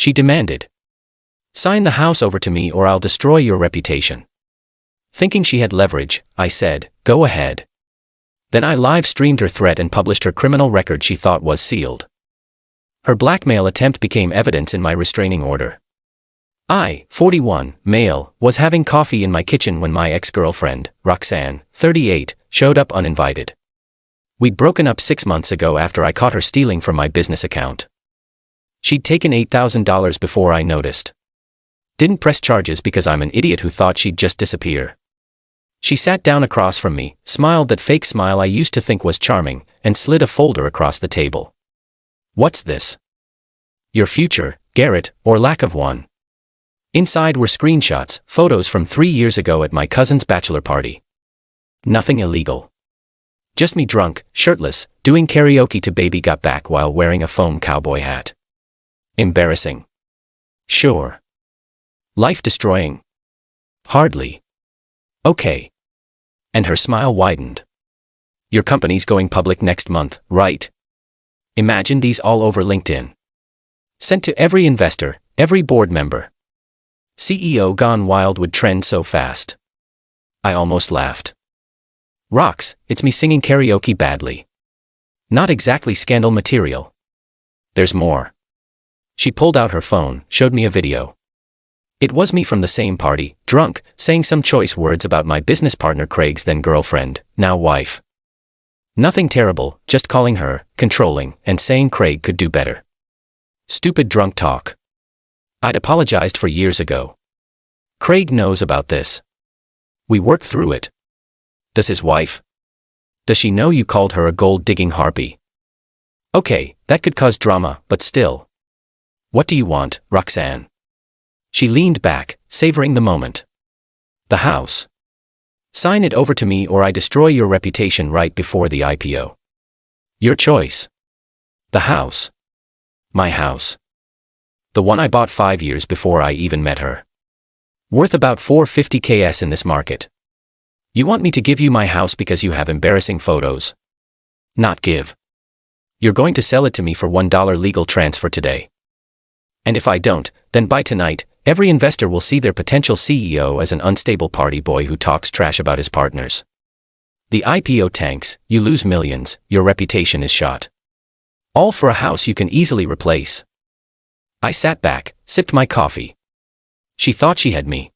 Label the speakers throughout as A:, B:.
A: she demanded. Sign the house over to me or I'll destroy your reputation. Thinking she had leverage, I said, go ahead. Then I live-streamed her threat and published her criminal record she thought was sealed. Her blackmail attempt became evidence in my restraining order. I, 41, male, was having coffee in my kitchen when my ex-girlfriend, Roxanne, 38, showed up uninvited. We'd broken up 6 months ago after I caught her stealing from my business account. She'd taken $8,000 before I noticed. Didn't press charges because I'm an idiot who thought she'd just disappear. She sat down across from me, smiled that fake smile I used to think was charming, and slid a folder across the table. What's this? Your future, Garrett, or lack of one. Inside were screenshots, photos from 3 years ago at my cousin's bachelor party. Nothing illegal. Just me drunk, shirtless, doing karaoke to Baby Got Back while wearing a foam cowboy hat. Embarrassing. Sure. Life-destroying. Hardly. Okay. And her smile widened. Your company's going public next month, right? Imagine these all over LinkedIn. Sent to every investor, every board member. CEO gone wild would trend so fast. I almost laughed. Rox, it's me singing karaoke badly. Not exactly scandal material. There's more. She pulled out her phone, showed me a video. It was me from the same party, drunk, saying some choice words about my business partner Craig's then girlfriend, now wife. Nothing terrible, just calling her, controlling, and saying Craig could do better. Stupid drunk talk. I'd apologized for years ago. Craig knows about this. We worked through it. Does his wife? Does she know you called her a gold-digging harpy? Okay, that could cause drama, but still. What do you want, Roxanne? She leaned back, savoring the moment. The house. Sign it over to me or I destroy your reputation right before the IPO. Your choice. The house. My house. The one I bought 5 years before I even met her. Worth about $450,000 in this market. You want me to give you my house because you have embarrassing photos? Not give. You're going to sell it to me for $1 legal transfer today. And if I don't, then by tonight, every investor will see their potential CEO as an unstable party boy who talks trash about his partners. The IPO tanks, you lose millions, your reputation is shot. All for a house you can easily replace. I sat back, sipped my coffee. She thought she had me.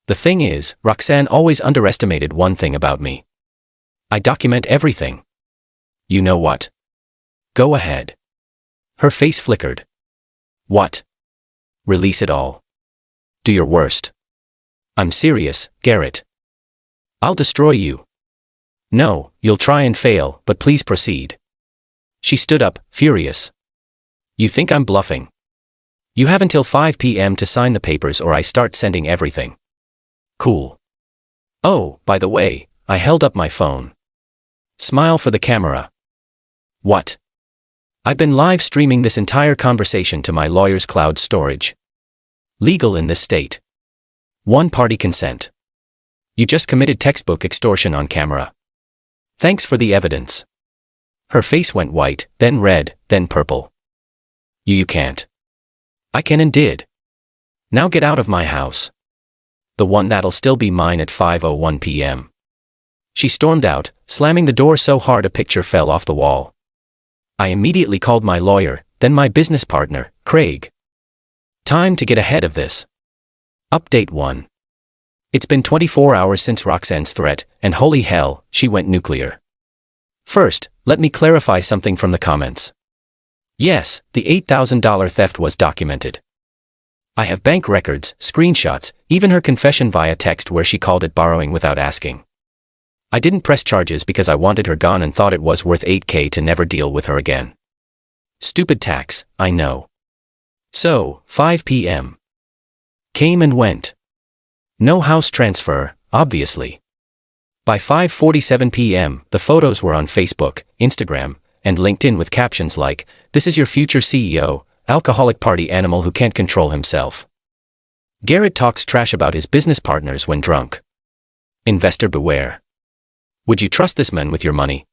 A: The thing is, Roxanne always underestimated one thing about me. I document everything. You know what? Go ahead. Her face flickered. What? Release it all. Do your worst. I'm serious, Garrett. I'll destroy you. No, you'll try and fail, but please proceed. She stood up, furious. You think I'm bluffing? You have until 5 p.m. to sign the papers or I start sending everything. Cool. Oh, by the way, I held up my phone. Smile for the camera. What? I've been live streaming this entire conversation to my lawyer's cloud storage. Legal in this state. One-party consent. You just committed textbook extortion on camera. Thanks for the evidence. Her face went white, then red, then purple. You can't. I can and did. Now get out of my house. The one that'll still be mine at 5:01 p.m. She stormed out, slamming the door so hard a picture fell off the wall. I immediately called my lawyer, then my business partner, Craig. Time to get ahead of this. Update 1. It's been 24 hours since Roxanne's threat, and holy hell, she went nuclear. First, let me clarify something from the comments. Yes, the $8,000 theft was documented. I have bank records, screenshots, even her confession via text where she called it borrowing without asking. I didn't press charges because I wanted her gone and thought it was worth $8,000 to never deal with her again. Stupid tax, I know. So, 5 p.m. Came and went. No house transfer, obviously. By 5:47 p.m., the photos were on Facebook, Instagram, and LinkedIn with captions like, "This is your future CEO, alcoholic party animal who can't control himself. Garrett talks trash about his business partners when drunk. Investor beware. Would you trust this man with your money?"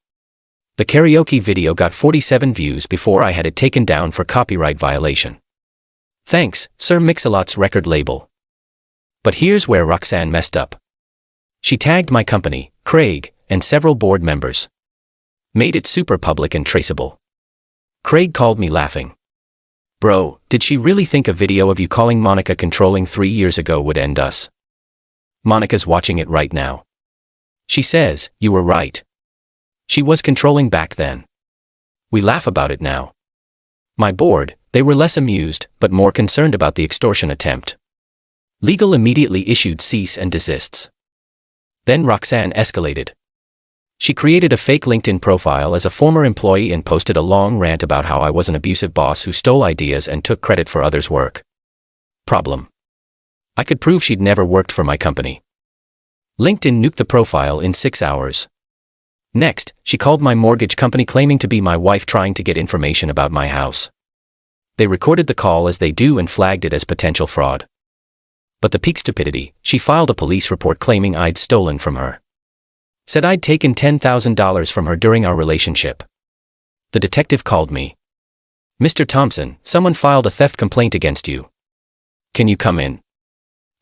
A: The karaoke video got 47 views before I had it taken down for copyright violation. Thanks, Sir Mix-a-Lot's record label. But here's where Roxanne messed up. She tagged my company, Craig, and several board members. Made it super public and traceable. Craig called me laughing. Bro, did she really think a video of you calling Monica controlling 3 years ago would end us? Monica's watching it right now. She says, you were right. She was controlling back then. We laugh about it now. My board, they were less amused, but more concerned about the extortion attempt. Legal immediately issued cease and desists. Then Roxanne escalated. She created a fake LinkedIn profile as a former employee and posted a long rant about how I was an abusive boss who stole ideas and took credit for others' work. Problem. I could prove she'd never worked for my company. LinkedIn nuked the profile in 6 hours. Next, she called my mortgage company claiming to be my wife trying to get information about my house. They recorded the call as they do and flagged it as potential fraud. But the peak stupidity, she filed a police report claiming I'd stolen from her. Said I'd taken $10,000 from her during our relationship. The detective called me. Mr. Thompson, someone filed a theft complaint against you. Can you come in?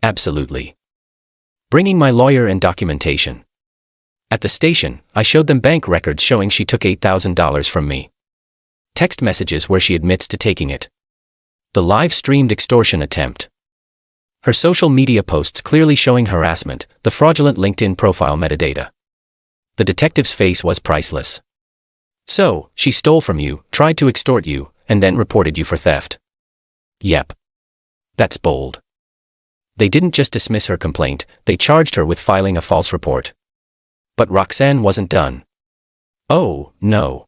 A: Absolutely. Bringing my lawyer and documentation. At the station, I showed them bank records showing she took $8,000 from me. Text messages where she admits to taking it. The live-streamed extortion attempt. Her social media posts clearly showing harassment, the fraudulent LinkedIn profile metadata. The detective's face was priceless. So, she stole from you, tried to extort you, and then reported you for theft. Yep. That's bold. They didn't just dismiss her complaint, they charged her with filing a false report. But Roxanne wasn't done. Oh, no.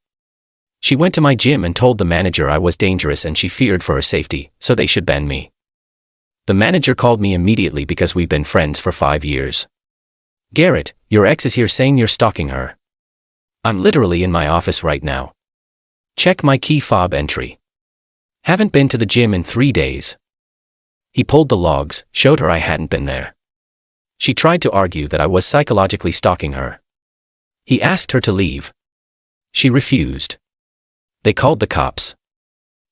A: She went to my gym and told the manager I was dangerous and she feared for her safety, so they should ban me. The manager called me immediately because we've been friends for 5 years. Garrett, your ex is here saying you're stalking her. I'm literally in my office right now. Check my key fob entry. Haven't been to the gym in 3 days. He pulled the logs, showed her I hadn't been there. She tried to argue that I was psychologically stalking her. He asked her to leave. She refused. They called the cops.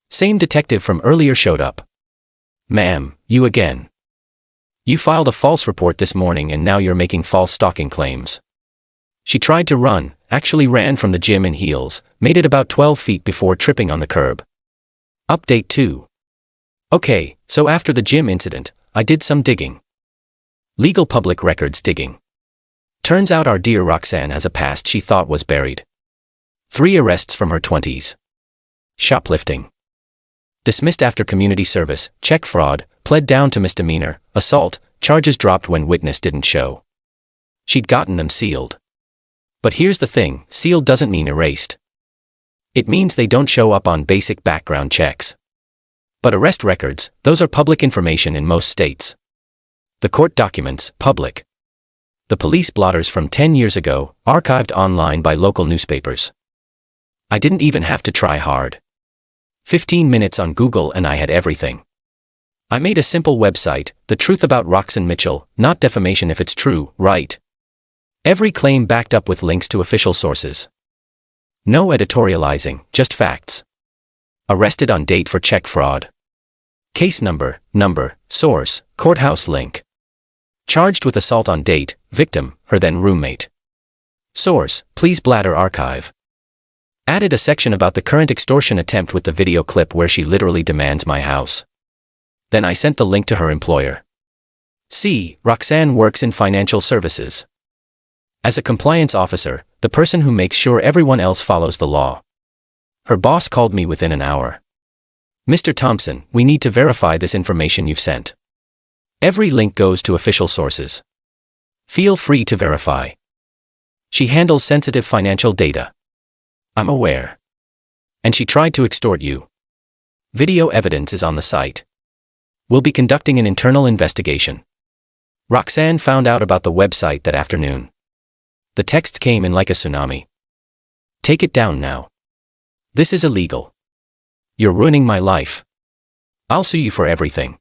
A: Same detective from earlier showed up. Ma'am, you again. You filed a false report this morning and now you're making false stalking claims. She tried to run, actually ran from the gym in heels, made it about 12 feet before tripping on the curb. Update 2. Okay, so after the gym incident, I did some digging. Legal public records digging. Turns out our dear Roxanne has a past she thought was buried. 3 arrests from her 20s. Shoplifting. Dismissed after community service, check fraud, pled down to misdemeanor, assault, charges dropped when witness didn't show. She'd gotten them sealed. But here's the thing, sealed doesn't mean erased. It means they don't show up on basic background checks. But arrest records, those are public information in most states. The court documents, public. The police blotters from 10 years ago, archived online by local newspapers. I didn't even have to try hard. 15 minutes on Google and I had everything. I made a simple website, The Truth About Roxanne Mitchell, not defamation if it's true, right? Every claim backed up with links to official sources. No editorializing, just facts. Arrested on date for check fraud. Case number, source, courthouse link. Charged with assault on date, victim, her then roommate. Source, please bladder archive. Added a section about the current extortion attempt with the video clip where she literally demands my house. Then I sent the link to her employer. See, Roxanne works in financial services. As a compliance officer, the person who makes sure everyone else follows the law. Her boss called me within an hour. Mr. Thompson, we need to verify this information you've sent. Every link goes to official sources. Feel free to verify. She handles sensitive financial data. I'm aware. And she tried to extort you. Video evidence is on the site. We'll be conducting an internal investigation. Roxanne found out about the website that afternoon. The texts came in like a tsunami. Take it down now. This is illegal. You're ruining my life. I'll sue you for everything.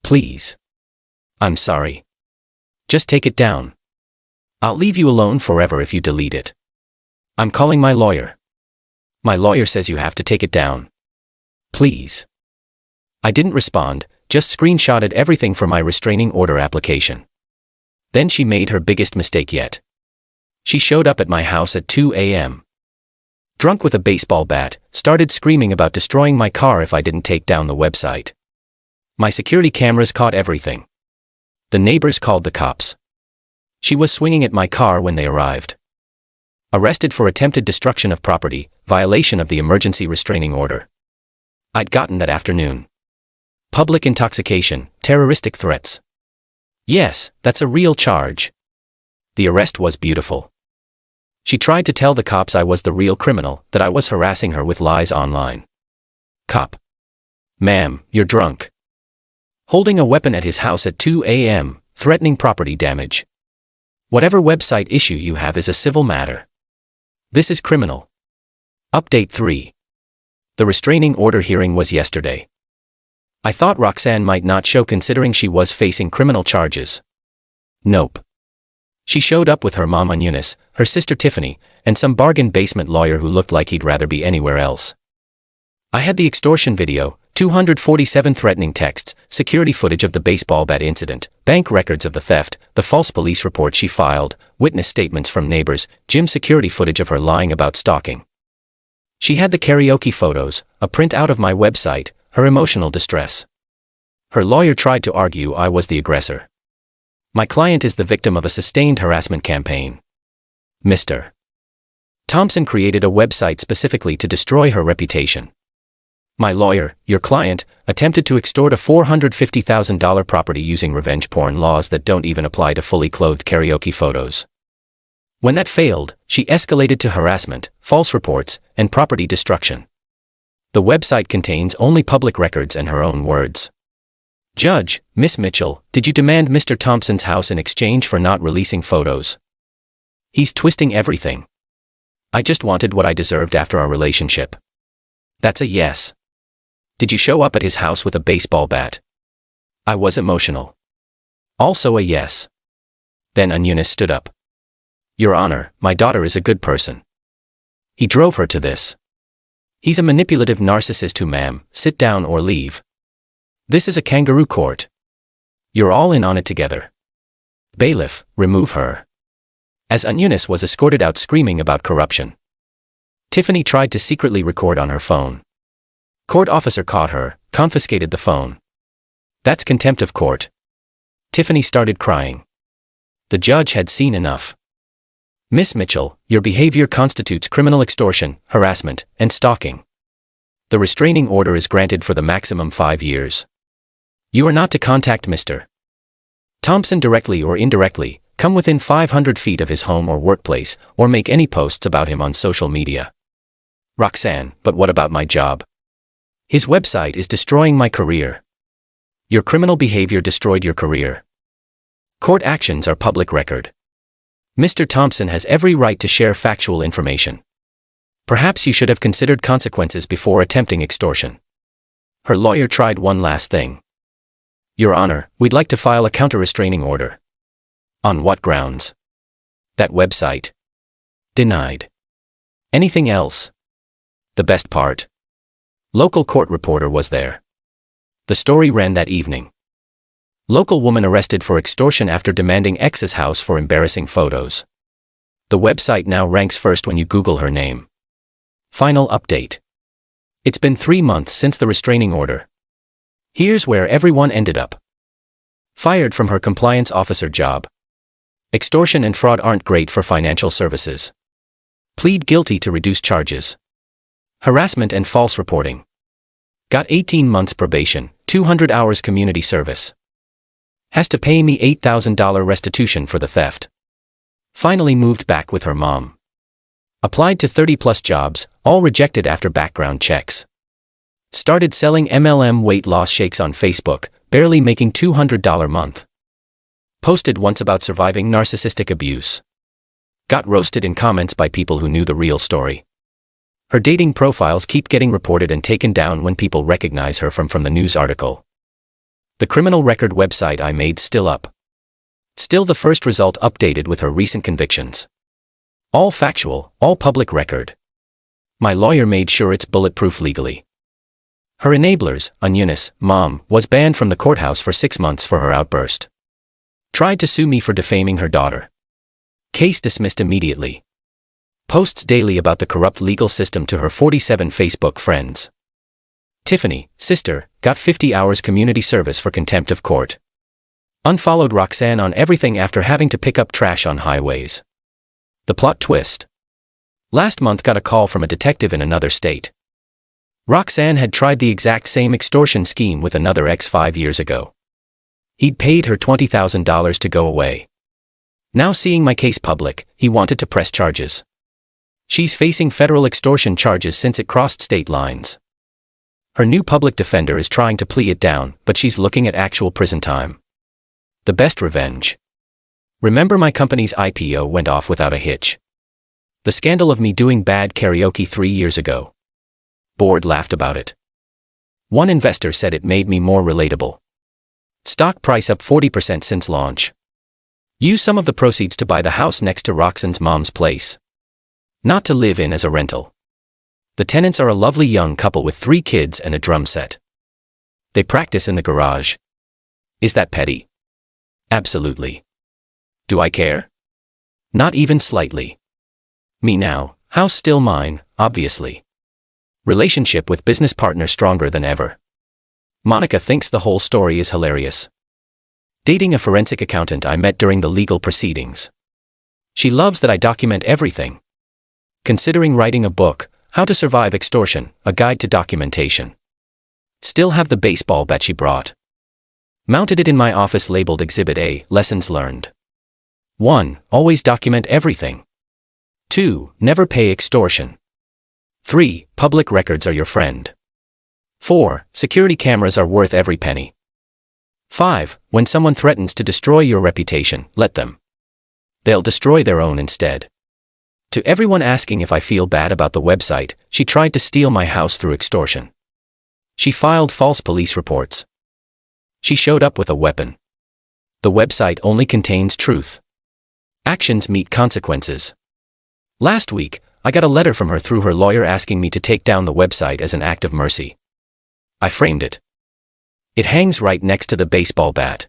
A: Please. I'm sorry. Just take it down. I'll leave you alone forever if you delete it. I'm calling my lawyer. My lawyer says you have to take it down. Please. I didn't respond, just screenshotted everything for my restraining order application. Then she made her biggest mistake yet. She showed up at my house at 2 a.m. Drunk with a baseball bat, started screaming about destroying my car if I didn't take down the website. My security cameras caught everything. The neighbors called the cops. She was swinging at my car when they arrived. Arrested for attempted destruction of property, violation of the emergency restraining order. I'd gotten that afternoon. Public intoxication, terroristic threats. Yes, that's a real charge. The arrest was beautiful. She tried to tell the cops I was the real criminal, that I was harassing her with lies online. Cop. Ma'am, you're drunk. Holding a weapon at his house at 2 a.m., threatening property damage. Whatever website issue you have is a civil matter. This is criminal. Update 3. The restraining order hearing was yesterday. I thought Roxanne might not show considering she was facing criminal charges. Nope. She showed up with her mom Eunice, her sister Tiffany, and some bargain basement lawyer who looked like he'd rather be anywhere else. I had the extortion video, 247 threatening texts, security footage of the baseball bat incident, bank records of the theft, the false police report she filed, witness statements from neighbors, gym security footage of her lying about stalking. She had the karaoke photos, a printout of my website, her emotional distress. Her lawyer tried to argue I was the aggressor. My client is the victim of a sustained harassment campaign. Mr. Thompson created a website specifically to destroy her reputation. My lawyer, your client, attempted to extort a $450,000 property using revenge porn laws that don't even apply to fully clothed karaoke photos. When that failed, she escalated to harassment, false reports, and property destruction. The website contains only public records and her own words. Judge, Miss Mitchell, did you demand Mr. Thompson's house in exchange for not releasing photos? He's twisting everything. I just wanted what I deserved after our relationship. That's a yes. Did you show up at his house with a baseball bat? I was emotional. Also a yes. Then Eunice stood up. Your Honor, my daughter is a good person. He drove her to this. He's a manipulative narcissist who, ma'am, sit down or leave. This is a kangaroo court. You're all in on it together. Bailiff, remove her. As Eunice was escorted out screaming about corruption. Tiffany tried to secretly record on her phone. Court officer caught her, confiscated the phone. That's contempt of court. Tiffany started crying. The judge had seen enough. Miss Mitchell, your behavior constitutes criminal extortion, harassment, and stalking. The restraining order is granted for the maximum 5 years. You are not to contact Mr. Thompson directly or indirectly, come within 500 feet of his home or workplace, or make any posts about him on social media. Roxanne, but what about my job? His website is destroying my career. Your criminal behavior destroyed your career. Court actions are public record. Mr. Thompson has every right to share factual information. Perhaps you should have considered consequences before attempting extortion. Her lawyer tried one last thing. Your Honor, we'd like to file a counter-restraining order. On what grounds? That website. Denied. Anything else? The best part. Local court reporter was there. The story ran that evening. Local woman arrested for extortion after demanding ex's house for embarrassing photos. The website now ranks first when you Google her name. Final update. It's been 3 months since the restraining order. Here's where everyone ended up. Fired from her compliance officer job. Extortion and fraud aren't great for financial services. Plead guilty to reduce charges. Harassment and false reporting. Got 18 months probation, 200 hours community service. Has to pay me $8,000 restitution for the theft. Finally moved back with her mom. Applied to 30+ jobs, all rejected after background checks. Started selling MLM weight loss shakes on Facebook, barely making $200 a month. Posted once about surviving narcissistic abuse. Got roasted in comments by people who knew the real story. Her dating profiles keep getting reported and taken down when people recognize her from the news article. The criminal record website I made still up. Still the first result updated with her recent convictions. All factual, all public record. My lawyer made sure it's bulletproof legally. Her enablers, Eunice, mom, was banned from the courthouse for 6 months for her outburst. Tried to sue me for defaming her daughter. Case dismissed immediately. Posts daily about the corrupt legal system to her 47 Facebook friends. Tiffany, sister, got 50 hours community service for contempt of court. Unfollowed Roxanne on everything after having to pick up trash on highways. The plot twist. Last month got a call from a detective in another state. Roxanne had tried the exact same extortion scheme with another ex 5 years ago. He'd paid her $20,000 to go away. Now seeing my case public, he wanted to press charges. She's facing federal extortion charges since it crossed state lines. Her new public defender is trying to plea it down, but she's looking at actual prison time. The best revenge. Remember my company's IPO went off without a hitch. The scandal of me doing bad karaoke 3 years ago. Board laughed about it. One investor said it made me more relatable. Stock price up 40% since launch. Use some of the proceeds to buy the house next to Roxanne's mom's place. Not to live in as a rental. The tenants are a lovely young couple with 3 kids and a drum set. They practice in the garage. Is that petty? Absolutely. Do I care? Not even slightly. Me now, house still mine, obviously. Relationship with business partner stronger than ever. Monica thinks the whole story is hilarious. Dating a forensic accountant I met during the legal proceedings. She loves that I document everything. Considering writing a book, How to Survive Extortion, a guide to documentation. Still have the baseball bat she brought. Mounted it in my office labeled Exhibit A, Lessons Learned. 1. Always document everything. 2. Never pay extortion. 3. Public records are your friend. 4. Security cameras are worth every penny. 5. When someone threatens to destroy your reputation, let them. They'll destroy their own instead. To everyone asking if I feel bad about the website, she tried to steal my house through extortion. She filed false police reports. She showed up with a weapon. The website only contains truth. Actions meet consequences. Last week, I got a letter from her through her lawyer asking me to take down the website as an act of mercy. I framed it. It hangs right next to the baseball bat.